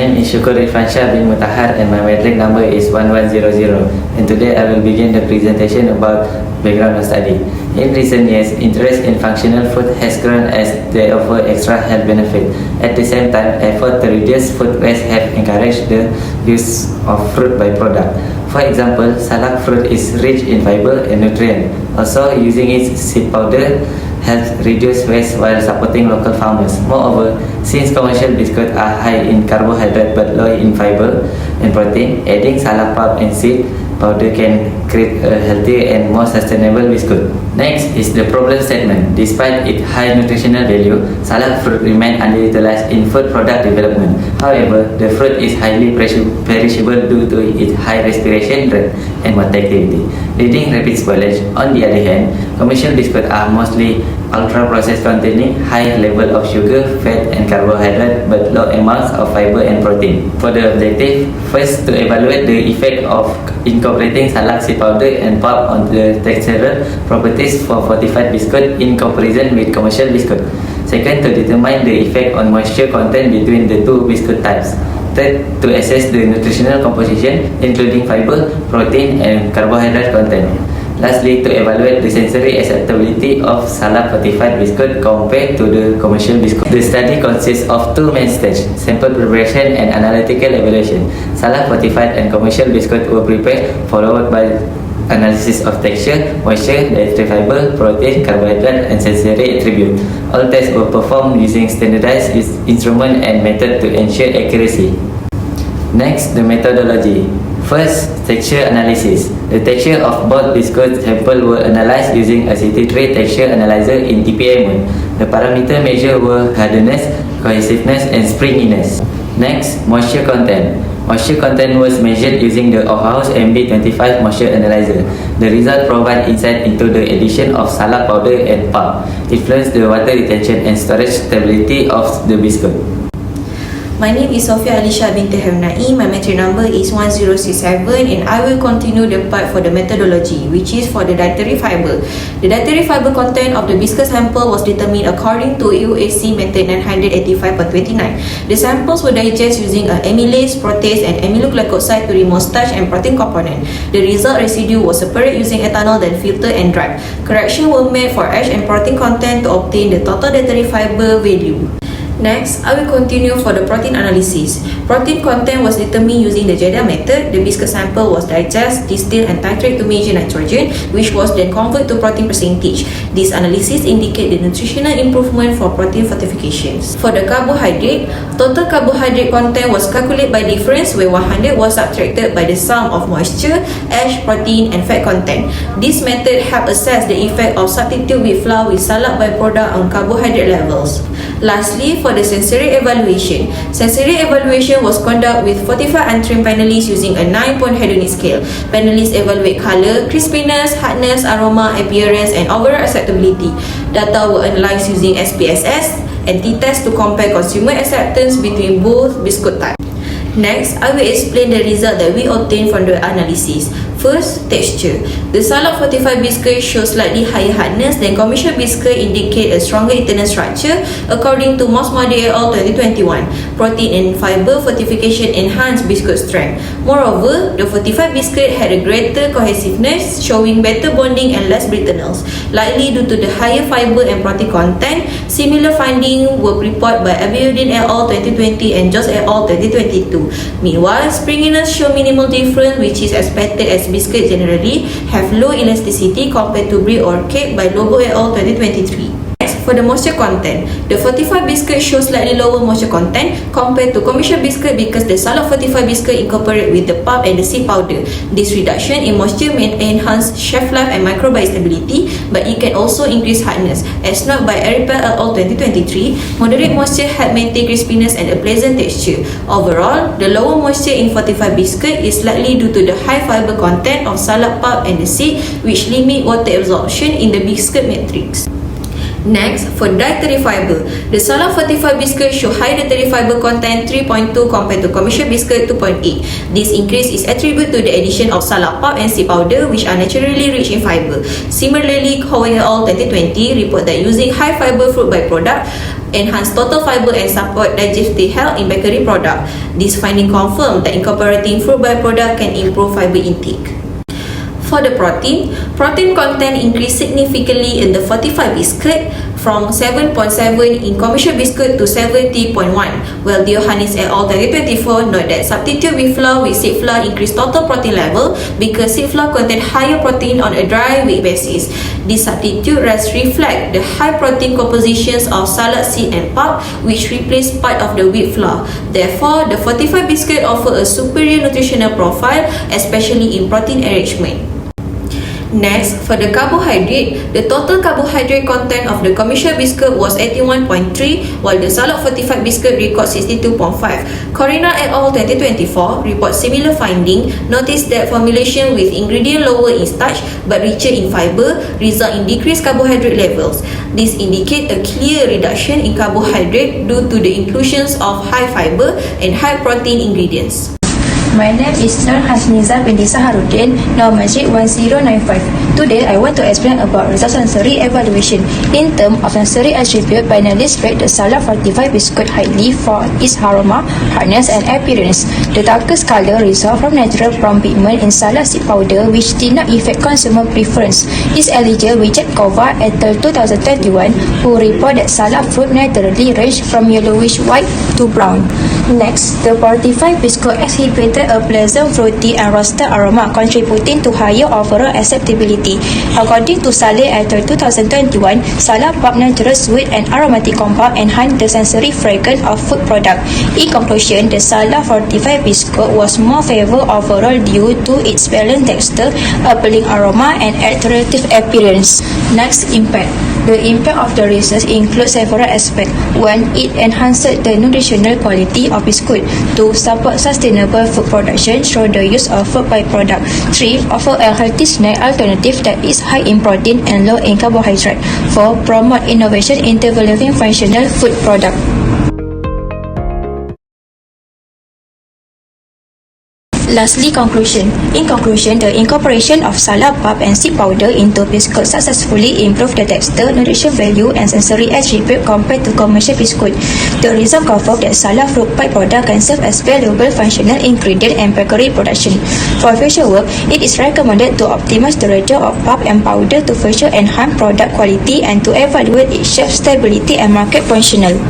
name is Syukur Irfansha bin Mutahar and my metric number is 1100, and today I will begin the presentation about background of study. In recent years, interest in functional food has grown as they offer extra health benefit. At the same time, efforts to reduce food waste have encouraged the use of fruit byproduct. For example, salak fruit is rich in fiber and nutrient. Also, using its seed powder helps reduce waste while supporting local farmers. Moreover, since commercial biscuits are high in carbohydrate but low in fiber and protein, adding salak pulp and seed powder can create a healthier and more sustainable biscuit. Next is the problem statement. Despite its high nutritional value, salak fruit remains underutilized in food product development. However, the fruit is highly perishable due to its high respiration rate and mortality, leading rapid spoilage. On the other hand, commercial biscuits are mostly ultra-processed containing high level of sugar, fat and carbohydrate but low amounts of fiber and protein. For the objective, first to evaluate the effect of incorporating salak seed powder and pulp on the textural properties for fortified biscuit in comparison with commercial biscuit. Second, to determine the effect on moisture content between the two biscuit types. Third, to assess the nutritional composition including fiber, protein and carbohydrate content. Lastly, to evaluate the sensory acceptability of salak fortified biscuit compared to the commercial biscuit. The study consists of two main stages: sample preparation and analytical evaluation. Salak fortified and commercial biscuit were prepared, followed by analysis of texture, moisture, dietary fiber, protein, carbohydrate, and sensory attribute. All tests were performed using standardized instrument and method to ensure accuracy. Next, the methodology. First, texture analysis. The texture of both biscuit samples were analyzed using a CT3 texture analyzer in TPI mode. The parameter measures were hardness, cohesiveness, and springiness. Next, moisture content. Moisture content was measured using the Ohaus MB25 moisture analyzer. The result provides insight into the addition of salak powder and pulp, influence the water retention and storage stability of the biscuit. My name is Sofia Alisha binti Hamnai. My metric number is 1067 and I will continue the part for the methodology, which is for the dietary fiber. The dietary fiber content of the biscuit sample was determined according to UAC method 985.29. The samples were digested using an amylase, protease and amyloglycoside to remove starch and protein component. The result residue was separated using ethanol, then filtered and dried. Correction were made for ash and protein content to obtain the total dietary fiber value. Next, I will continue for the protein analysis. Protein content was determined using the JEDA method. The biscuit sample was digested, distilled and titrated to measure nitrogen, which was then converted to protein percentage. This analysis indicates the nutritional improvement for protein fortifications. For the carbohydrate, total carbohydrate content was calculated by difference, where 100 was subtracted by the sum of moisture, ash, protein and fat content. This method helped assess the effect of substitute with flour with salak byproduct on carbohydrate levels. Lastly, for the sensory evaluation. Sensory evaluation was conducted with 45 untrained panelists using a 9-point hedonic scale. Panelists evaluate color, crispiness, hardness, aroma, appearance and overall acceptability. Data were analyzed using SPSS and t-test to compare consumer acceptance between both biscuit types. Next, I will explain the result that we obtained from the analysis. First, texture. The salak fortified biscuit shows slightly higher hardness than commercial biscuit, indicate a stronger internal structure according to Mosmadi et al. 2021. Protein and fiber fortification enhanced biscuit strength. Moreover, the fortified biscuit had a greater cohesiveness, showing better bonding and less brittleness, likely due to the higher fiber and protein content. Similar findings were reported by Abiuddin et al. 2020 and Jos et al. 2022. Meanwhile, springiness show minimal difference, which is expected as biscuits generally have low elasticity compared to brie or cake by Lobo et al. 2023. For the moisture content, the fortified biscuit shows slightly lower moisture content compared to commercial biscuit because the salak fortified biscuit incorporate with the pulp and the seed powder. This reduction in moisture may enhance shelf life and microbial stability, but it can also increase hardness. As noted by Aripel et al. 2023, moderate moisture help maintain crispiness and a pleasant texture. Overall, the lower moisture in fortified biscuit is likely due to the high fiber content of salak pulp and the seed, which limit water absorption in the biscuit matrix. Next, for dietary fiber, the Salah fortified biscuit show high dietary fiber content 3.2 compared to commercial biscuit 2.8. This increase is attributed to the addition of Salah pulp and seed powder, which are naturally rich in fiber. Similarly, Howe et al. 2020 report that using high fiber fruit byproduct enhance total fiber and support digestive health in bakery product. This finding confirmed that incorporating fruit byproduct can improve fiber intake. For the protein content increased significantly in the fortified biscuit from 7.7 in commercial biscuit to 70.1, while Diohanis et al. 2024 note that substitute with flour with seed flour increased total protein level because seed flour contain higher protein on a dry weight basis. This substitute reflect the high protein compositions of salad seed and pulp, which replace part of the wheat flour. Therefore, the fortified biscuit offer a superior nutritional profile, especially in protein enrichment. Next, for the carbohydrate, the total carbohydrate content of the commercial biscuit was 81.3, while the Salah fortified biscuit records 62.5. Corina et al. 2024 report similar finding, noticed that formulation with ingredient lower in starch but richer in fiber result in decreased carbohydrate levels. This indicate a clear reduction in carbohydrate due to the inclusions of high fiber and high protein ingredients. My name is Nur Hasniza binti Saharuddin, number 1095. Today, I want to explain about result sensory evaluation. In terms of sensory attribute, panelists rate the Salah fortified biscuit highly for its aroma, hardness, and appearance. The darkest color result from natural brown pigment in Salah seed powder, which did not affect consumer preference. Is eligible with Kova et al. 2021, who report that Salah fruit naturally range from yellowish white to brown. Next, the fortified biscuit exhibited a pleasant fruity and roasted aroma, contributing to higher overall acceptability. According to Saleh et al. 2021, Salah pulp natural sweet and aromatic compound enhance the sensory fragrance of food product. In conclusion, the Salah fortified biscuit was more favorable overall due to its balanced texture, appealing aroma, and attractive appearance. Next, impact. The impact of the research includes several aspects. 1. It enhances the nutritional quality of biscuit. 2. Support sustainable food production through the use of food byproduct. 3. Offer a healthy snack alternative that is high in protein and low in carbohydrate. 4. Promote innovation in developing functional food product. Lastly, conclusion. In conclusion, the incorporation of Salah pulp and seed powder into biscuit successfully improved the texture, nutrition value, and sensory attribute compared to commercial biscuit. The result confirmed that Salah fruit byproduct can serve as valuable functional ingredient in bakery production. For future work, it is recommended to optimize the ratio of pulp and powder to further enhance product quality and to evaluate its shelf stability and market functional.